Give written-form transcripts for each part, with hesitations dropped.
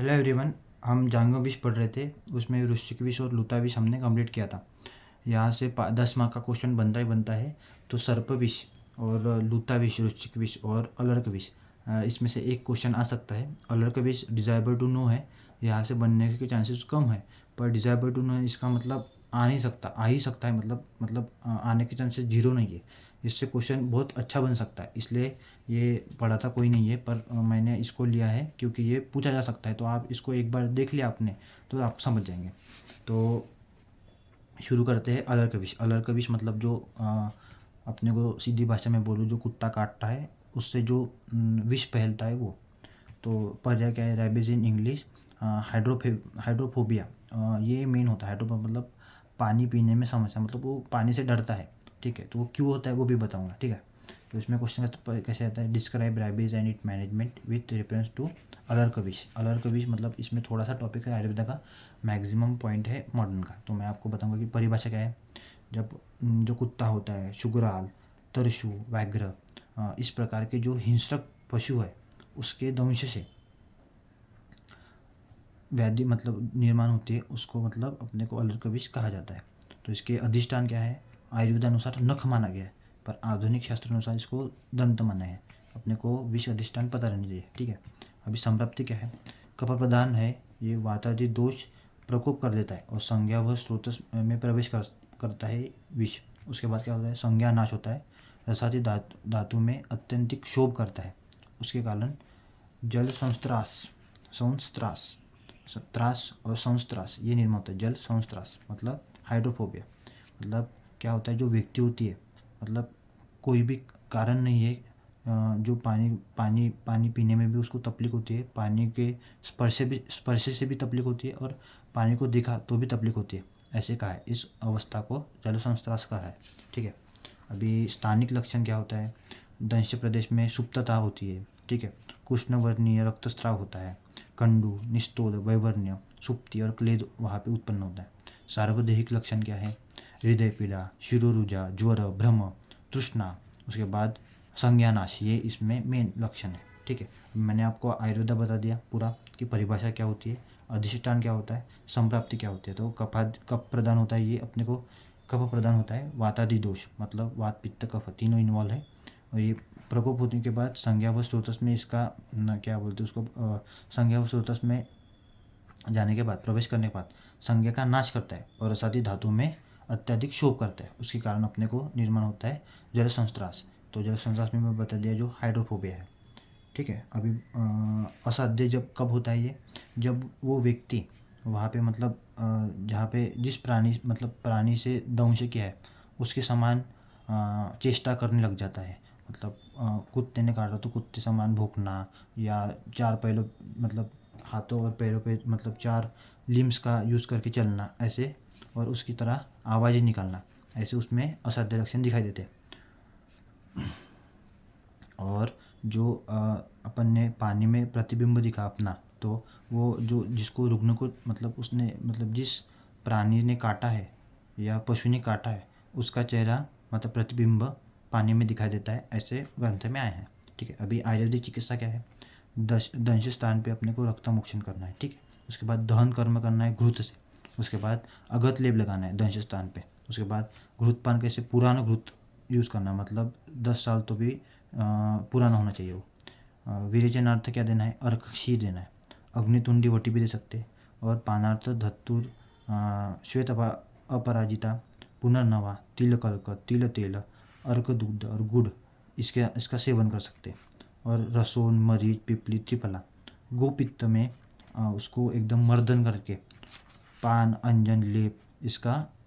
Hello everyone. हम जांगो wish पढ़ रहे थे, उसमें वृश्चिक विष और लूता विष हमने कंप्लीट किया था। यहाँ से 10 मार्क का क्वेश्चन बनता ही बनता है। तो सर्प विष और लूता विष, वृश्चिक विष और अलर्क विष, इसमें से एक क्वेश्चन आ सकता है। अलर्क विष डिजायबल टू नो है, यहाँ से बनने के चांसेस कम है, पर डिजायबल टू नो इसका मतलब आ ही सकता है, मतलब आने के चांसेस जीरो नहीं है। इससे क्वेश्चन बहुत अच्छा बन सकता है, इसलिए ये पढ़ा था कोई नहीं है, पर मैंने इसको लिया है क्योंकि ये पूछा जा सकता है। तो आप इसको एक बार देख लिया आपने तो आप समझ जाएंगे। तो शुरू करते हैं। अलर्कविष। अलर्कविष मतलब जो अपने को सीधी भाषा में बोलूँ, जो कुत्ता काटता है उससे जो विष फैलता है वो। तो पर्याय क्या है? Rabies in English hydrophobia. ये मेन होता है। हाइड्रोफोबिया मतलब पानी पीने में समस्या, मतलब वो पानी से डरता है। ठीक है, तो वो क्यों होता है वो भी बताऊंगा। ठीक है, तो इसमें क्वेश्चन कैसे आता है? Describe rabies and it management with reference to अलर्कविष। अलर्कविष मतलब इसमें थोड़ा सा टॉपिक है आयुर्वेदा का, मैक्सिमम पॉइंट है मॉडर्न का। तो मैं आपको बताऊंगा कि परिभाषा क्या है। जब जो कुत्ता होता है, शुगराल, तरशु, व्याघ्र, इस प्रकार के जो हिंसक पशु है उसके दंश से व्याधि मतलब निर्माण होती है, उसको मतलब अपने को अलर्कविष कहा जाता है। तो इसके अधिष्ठान क्या है? आयुर्वेद अनुसार नख माना गया है, पर आधुनिक शास्त्र अनुसार इसको दंत माना है। अपने को विष अधिष्ठान पता रहनी चाहिए। ठीक है, अभी संप्राप्ति क्या है? कफ प्रदान है, ये वातादि दोष प्रकोप कर देता है और संज्ञा व स्रोत में प्रवेश करता है विष। उसके बाद क्या होता है? संज्ञा नाश होता है, रसादि धातु में अत्यंतिक क्षोभ करता है। उसके कारण जल संस्त्रास त्रास और संस्त्रास ये निर्माण होता है। जल संस्त्रास मतलब हाइड्रोफोबिया। मतलब क्या होता है? जो व्यक्ति होती है, मतलब कोई भी कारण नहीं है, जो पानी पीने में भी उसको तकलीफ होती है, पानी के स्पर्श से भी तकलीफ होती है, और पानी को देखा तो भी तकलीफ होती है, ऐसे कहा है। इस अवस्था को जल संस्त्रास कहा है। ठीक है, अभी स्थानिक लक्षण क्या होता है? दंश प्रदेश में सुप्तता होती है। ठीक है, कृष्णवर्णीय रक्तस्राव होता है, कंडू, निस्तोल, वैवर्ण्य, सुप्ति और क्लेद वहाँ पे उत्पन्न होता है। सार्वदेहिक लक्षण क्या है? हृदय पीड़ा, शिरोरुजा, ज्वर, भ्रम, तृष्णा। उसके बाद संज्ञानाश, ये इसमें मेन लक्षण है। ठीक है, मैंने आपको आयुर्वेदा बता दिया पूरा कि परिभाषा क्या होती है, अधिष्ठान क्या होता है, संप्राप्ति क्या होती है। तो कफ प्रदान होता है, ये अपने को कफ प्रदान होता है। वातादि दोष मतलब वात, पित्त, कफ तीनों इन्वॉल्व है। और ये प्रकोप होने के बाद संज्ञा व स्रोतस में इसका क्या बोलते हैं उसको, संज्ञा व स्रोतस में जाने के बाद, प्रवेश करने के बाद संज्ञा का नाश करता है और रसादी धातु में अत्यधिक क्षोभ करता है। उसके कारण अपने को निर्माण होता है जल संस्त्रास। तो जल संस्त्रास में मैं बता दिया जो हाइड्रोफोबिया है। ठीक है, अभी असाध्य जब कब होता है? ये जब वो व्यक्ति वहाँ पे मतलब जहाँ पे जिस प्राणी से दंश किया है उसके समान चेष्टा करने लग जाता है। मतलब कुत्ते ने काटा तो कुत्ते समान भौंकना, या चार पैरों मतलब हाथों और पैरों पे मतलब चार लिम्स का यूज़ करके चलना ऐसे, और उसकी तरह आवाज़ें निकालना, ऐसे उसमें असाध्य लक्षण दिखाई देते हैं। और जो अपन ने पानी में प्रतिबिंब दिखा अपना, तो वो जो जिसको रुग्ण को मतलब उसने मतलब जिस प्राणी ने काटा है या पशु ने काटा है उसका चेहरा मतलब प्रतिबिंब पानी में दिखाई देता है, ऐसे ग्रंथ में आए हैं। ठीक है, अभी आयुर्वेदिक चिकित्सा क्या है? दंश स्थान पे अपने को रक्तमोक्षण करना है। ठीक है, उसके बाद दहन कर्म करना है घृत से। उसके बाद अगत लेप लगाना है दंश स्थान पे। उसके बाद घृतपान कैसे? पुराना घृत यूज़ करना, मतलब 10 साल तो भी पुराना होना चाहिए वो। विरेचनार्थ क्या देना है? अर्क क्षीर देना है। अग्नितुंडी वटी भी दे सकते हैं। और पानार्थ धतुर, श्वेत अपराजिता, पुनर्नवा, तिलकल्क, तिल तेल, अर्क दुग्ध और गुड़, इसका सेवन कर सकते हैं। और रसोन, मरीच, पिपली, त्रिफला, गोपित्त में उसको एकदम मर्दन करके पान, अंजन, लेप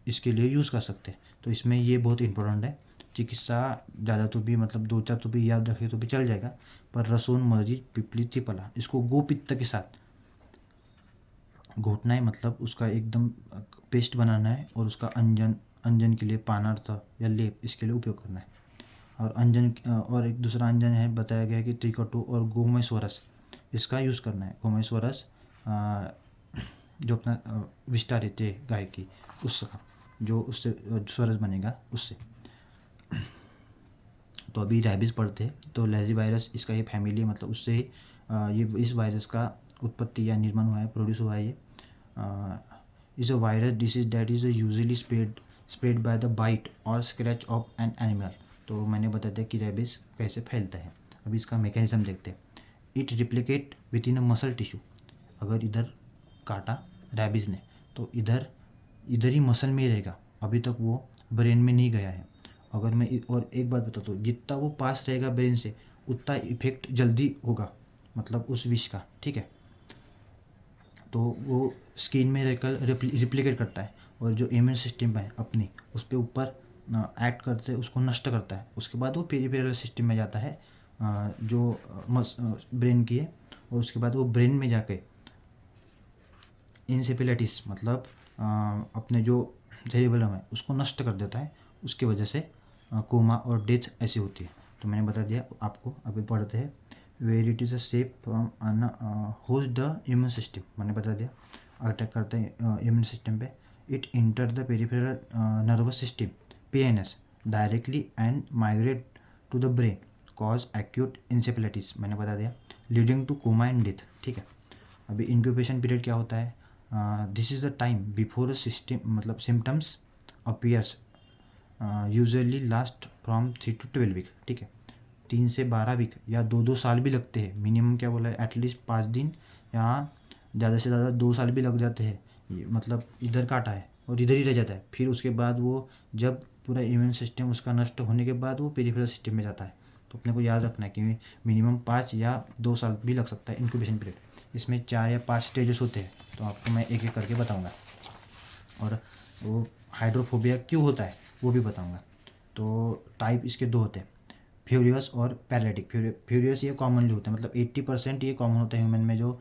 इसके लिए यूज़ कर सकते हैं। तो इसमें ये बहुत इंपॉर्टेंट है। चिकित्सा ज़्यादा तो भी मतलब 2-4 तो भी याद रखे तो भी चल जाएगा, पर रसोन, मरीच, पिपली, त्रिफला इसको गोपित्त के साथ घोटना है, मतलब उसका एकदम पेस्ट बनाना है, और उसका अंजन के लिए पानार्थ या लेप इसके लिए उपयोग करना है। और अंजन और एक दूसरा अंजन है बताया गया है कि त्रिकटु और गोमयस्वरस, इसका यूज़ करना है। गोमयस्वरस जो अपना विष्ठा रहती है गाय की, उसका जो उससे स्वरस बनेगा उससे। तो अभी रैबिस पढ़ते हैं। तो लेजी वायरस इसका ये फैमिली है, मतलब उससे ये इस वायरस का उत्पत्ति या निर्माण हुआ है, प्रोड्यूस हुआ है ये, is a virus disease that is usually spread by the bite और स्क्रैच ऑफ एन एनिमल। तो मैंने बता दिया कि रेबिस कैसे फैलता है। अभी इसका मैकेनिज्म देखते हैं। It replicate with in a muscle tissue. अगर इधर काटा रेबिस ने तो इधर ही मसल में ही रहेगा, अभी तक वो ब्रेन में नहीं गया है। अगर मैं और एक बात बताता हूँ, जितना वो पास रहेगा ब्रेन से उतना इफेक्ट जल्दी होगा, मतलब उस विष का, ठीक है। तो वो स्किन में रहकर रिप्लिकेट करता है और जो इम्यून सिस्टम है अपनी उस पर ऊपर एक्ट करते उसको नष्ट करता है। उसके बाद वो पेरिफेरल सिस्टम में जाता है, जो ब्रेन की है, और उसके बाद वो ब्रेन में जाके इंसेफेलाइटिस मतलब अपने जो सेरिबेलम है उसको नष्ट कर देता है। उसकी वजह से कोमा और डेथ ऐसी होती है। तो मैंने बता दिया आपको। अभी पढ़ते हैं। Where it is a safe from host the immune system, मैंने बता दिया अटैक करते हैं इम्यून सिस्टम पे। It enter the peripheral nervous system PNS directly and migrate to the brain, cause acute encephalitis, मैंने बता दिया, leading to coma and death, ठीक है। अभी इंक्यूबेशन पीरियड क्या होता है? This is the time before system मतलब symptoms appears, usually last from 3 to 12 week, ठीक है। 3 से 12 वीक या 2 साल भी लगते हैं। मिनिमम क्या बोला है? एटलीस्ट 5 दिन या ज़्यादा से ज़्यादा 2 साल भी लग जाते हैं। मतलब इधर काटा है और इधर ही रह जाता है। फिर उसके बाद वो जब पूरा इम्यून सिस्टम उसका नष्ट होने के बाद वो पेरिफेरल सिस्टम में जाता है। तो अपने को याद रखना है कि मिनिमम 5 या 2 साल भी लग सकता है इंक्यूबेशन पीरियड। इसमें 4 या 5 स्टेजेस होते हैं, तो आपको मैं एक एक करके बताऊँगा। और वो हाइड्रोफोबिया क्यों होता है वो भी बताऊँगा। तो टाइप इसके 2 होते हैं, फ्यूरियस और पैरालिटिक। फ्यूरियस ये कॉमनली होता है, मतलब 80% ये कॉमन होता है ह्यूमन में, जो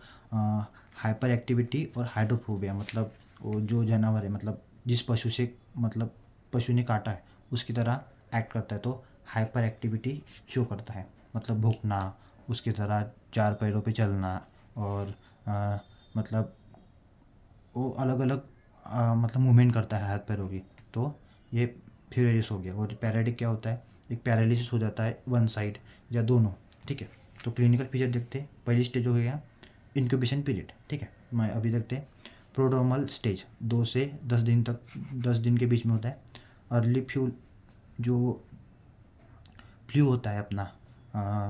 हाइपर एक्टिविटी और हाइड्रोफोबिया, मतलब वो जो जानवर है, मतलब जिस पशु से मतलब पशु ने काटा है उसकी तरह एक्ट करता है, तो हाइपर एक्टिविटी शो करता है। मतलब भूखना, उसकी तरह 4 पैरों पे चलना, और मतलब वो अलग अलग मतलब मूवमेंट करता है हाथ पैरों की। तो ये फ्यूरियस हो गया। और पैरालिटिक क्या होता है? एक पैरालिसिस हो जाता है वन साइड या दोनों, ठीक है। तो क्लिनिकल फीचर देखते हैं। पहली स्टेज हो गया इंक्यूबेशन पीरियड, ठीक है। मैं अभी देखते हैं प्रोड्रोमल स्टेज 2 से 10 दिन तक, 10 दिन के बीच में होता है। अर्ली फ्लू, जो फ्लू होता है अपना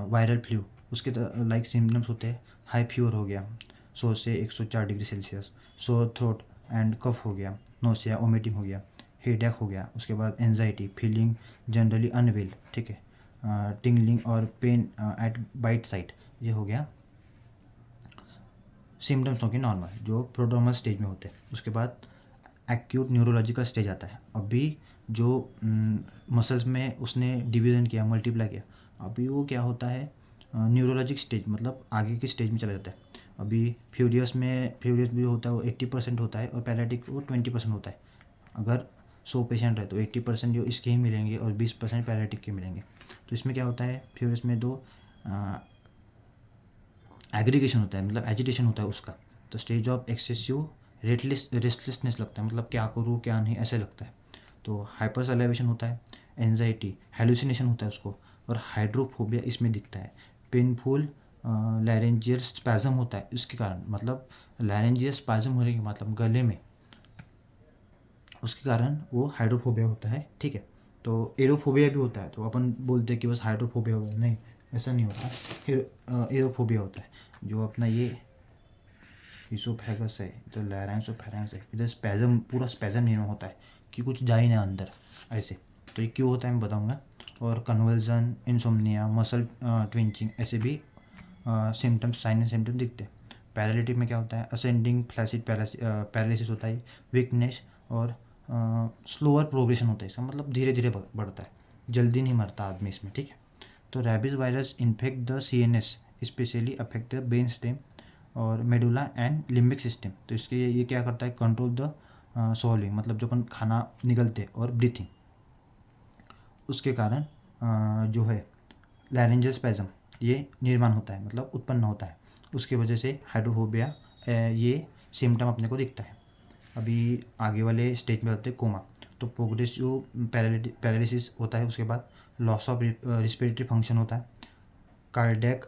वायरल फ्लू, उसके लाइक सिम्टम्स होते हैं। हाई फीवर हो गया 100 से 104 degree Celsius, sore throat and cough हो गया, नोसिया वोमिटिंग हो गया, हेडेक हो गया, उसके बाद एनजाइटी, फीलिंग जनरली अनवेल, ठीक है, टिंगलिंग और पेन एट बाइट साइट, ये हो गया सिम्टम्स होंगे नॉर्मल जो प्रोड्रोमल स्टेज में होते हैं। उसके बाद एक्यूट न्यूरोलॉजिकल स्टेज आता है। अभी जो मसल्स में उसने डिवीज़न किया, मल्टीप्लाई किया, अभी वो क्या होता है न्यूरोलॉजिक स्टेज, मतलब आगे की स्टेज में चला जाता है। अभी फ्यूरियस भी होता है, वो 80% होता है, और पैरालिटिक वो 20% होता है। अगर 100 पेशेंट है तो 80% जो इसके ही मिलेंगे और 20% पैरालिटिक के मिलेंगे। तो इसमें क्या होता है, फ्यूरियस में 2 एग्रीगेशन होता है, मतलब एजिटेशन होता है उसका। तो स्टेज ऑफ एक्सेसिव रेस्टलेसनेस लगता है, मतलब क्या करूँ क्या नहीं ऐसे लगता है। तो हाइपर सलाइवेशन होता है, एंजाइटी, हेलुसिनेशन होता है उसको, और हाइड्रोफोबिया इसमें दिखता है। पेनफुल लैरेंजियल स्पैज़म होता है इसके कारण, मतलब लैरेंजियल स्पैज़म होने के मतलब गले में, उसके कारण वो हाइड्रोफोबिया होता है, ठीक है। तो एरोफोबिया भी होता है। तो अपन बोलते हैं कि बस हाइड्रोफोबिया होगा, नहीं, ऐसा नहीं होता। एरोफोबिया होता है जो अपना ये इसोफेगस है, इधर लैरिंगोफैरिंक्स है, इधर स्पैज़म, पूरा स्पैज़म निर्माण होता है कि कुछ जा ही ना अंदर ऐसे। तो ये क्यों होता है मैं बताऊंगा। और कन्वर्जन, इंसोम्निया, मसल ट्विंचिंग, ऐसे भी सिम्टम्स, साइन एंड सिम्टम्स दिखते हैं। पैरालिटिक में क्या होता है? असेंडिंग फ्लैसिड पैरालिसिस होता है, वीकनेस और स्लोअर प्रोग्रेशन होता है इसका, मतलब धीरे धीरे बढ़ता है, जल्दी नहीं मरता आदमी इसमें, ठीक है। तो rabies virus infect the CNS, specially affect the brain stem और मेडुला एंड लिम्बिक सिस्टम। तो इसके ये क्या करता है? कंट्रोल द सॉल्विंग, मतलब जो अपन खाना निगलते और ब्रीथिंग, उसके कारण जो है लैरेंजियल स्पैज़म ये निर्माण होता है, मतलब उत्पन्न होता है। उसकी वजह से हाइड्रोफोबिया ये सिम्टम अपने को दिखता है। अभी आगे वाले स्टेज में होते हैं कोमा। तो प्रोग्रेसिव पैरालिसिस होता है, उसके बाद लॉस ऑफ रिस्पिरेटरी फंक्शन होता है, कार्डियक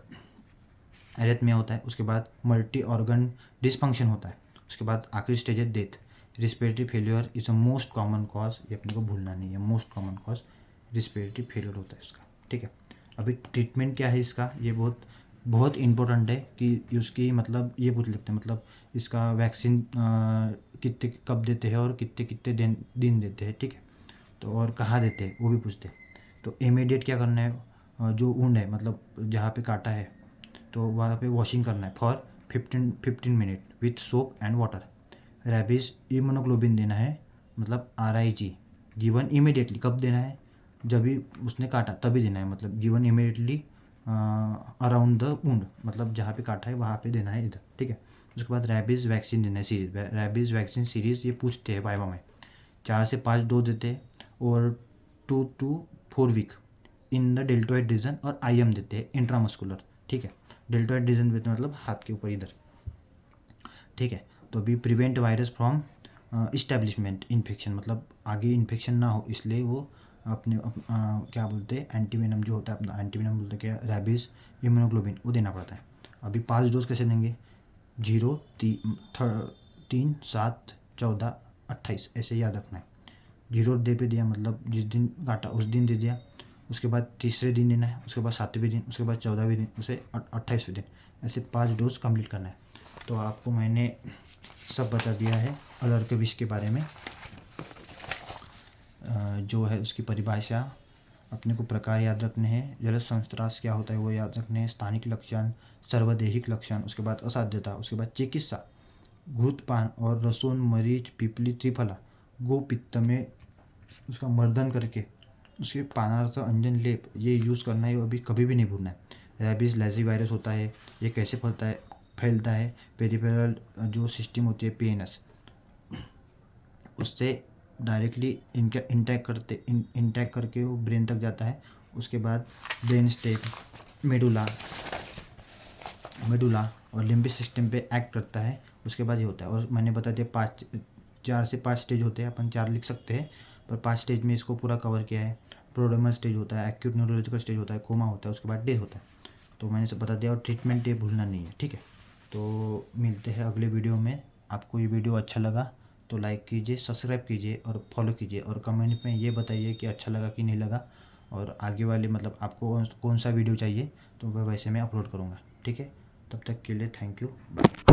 एरिथमिया होता है, उसके बाद मल्टी ऑर्गन डिसफंक्शन होता है, उसके बाद आखिरी स्टेज है death. Respiratory failure is a most common cause, ये अपने को भूलना नहीं है, most common cause respiratory failure होता है इसका, ठीक है। अभी ट्रीटमेंट क्या है इसका, ये बहुत बहुत इंपॉर्टेंट है कि उसकी मतलब ये पूछ लेते हैं, मतलब इसका वैक्सीन कितने कब देते हैं और कितने कितने दिन देते हैं, ठीक है। तो और कहाँ देते हैं वो भी पूछते हैं। तो इमीडिएट क्या करना है, जो वुंड है मतलब जहाँ पे काटा है तो वहाँ पे वॉशिंग करना है for 15 minute with soap and water. Rabies immunoglobulin देना है, मतलब RIG गिवन इमीडिएटली। कब देना है, जब भी उसने काटा तभी देना है, मतलब given immediately around the wound, मतलब जहाँ पे काटा है वहाँ पे देना है इधर, ठीक है। उसके बाद रैबीज़ वैक्सीन देना है सीरीज, रैबीज़ वैक्सीन सीरीज़ ये पूछते हैं वाइवा में। 4 से 5 डोज देते हैं और 2 to 4 week in the deltoid region, और IM देते हैं इंट्रामस्कुलर, ठीक है। डेल्टोइड रीजन देते हैं मतलब हाथ के ऊपर इधर, ठीक है। तो अभी prevent virus from establishment infection, मतलब आगे इन्फेक्शन ना हो, इसलिए वो क्या बोलते हैं एंटीवेनम जो होता है अपना, एंटीवेनम बोलते हैं क्या, रैबीज इम्यूनोग्लोबिन वो देना पड़ता है। अभी 5 डोज कैसे देंगे, 0, 3, 7, 14, 28 ऐसे याद रखना है। 0 डे पे दिया मतलब जिस दिन काटा उस दिन दे दिया, उसके बाद तीसरे दिन देना है, उसके बाद 7वें दिन, उसके बाद 14वें दिन, उसे 28वें दिन, ऐसे 5 डोज कंप्लीट करना है। तो आपको मैंने सब बता दिया है अलर्क विष के बारे में। जो है उसकी परिभाषा, अपने को प्रकार याद रखने हैं, जलज संस्त्रास क्या होता है वो याद रखने हैं, स्थानिक लक्षण, सर्वदेहिक लक्षण, उसके बाद असाध्यता, उसके बाद चिकित्सा, घृतपान और रसोन मरीच पिपली त्रिफला गोपित्त में उसका मर्दन करके उसके पानार्थ अंजन लेप ये यूज़ करना है, अभी कभी भी नहीं भूलना है। रैबीज लैजी वायरस होता है, ये कैसे फैलता है, पेरिफेरल जो सिस्टम होती है PNS उससे डायरेक्टली इंटैक्ट करके वो ब्रेन तक जाता है। उसके बाद ब्रेन स्टेम, मेडुला और लिम्बिक सिस्टम पे एक्ट करता है। उसके बाद ये होता है, और मैंने बता दिया 4 से 5 स्टेज होते हैं, अपन 4 लिख सकते हैं पर 5 स्टेज में इसको पूरा कवर किया है। प्रोड्रोमल स्टेज होता है, एक्यूट न्यूरोलॉजिकल स्टेज होता है, कोमा होता है, उसके बाद डेथ होता है। तो मैंने सब बता दिया, और ट्रीटमेंट ये भूलना नहीं है, ठीक है। तो मिलते हैं अगले वीडियो में। आपको ये वीडियो अच्छा लगा तो लाइक कीजिए, सब्सक्राइब कीजिए और फॉलो कीजिए, और कमेंट में ये बताइए कि अच्छा लगा कि नहीं लगा, और आगे वाले मतलब आपको कौन सा वीडियो चाहिए तो वह वैसे मैं अपलोड करूँगा, ठीक है। तब तक के लिए थैंक यू, बाय।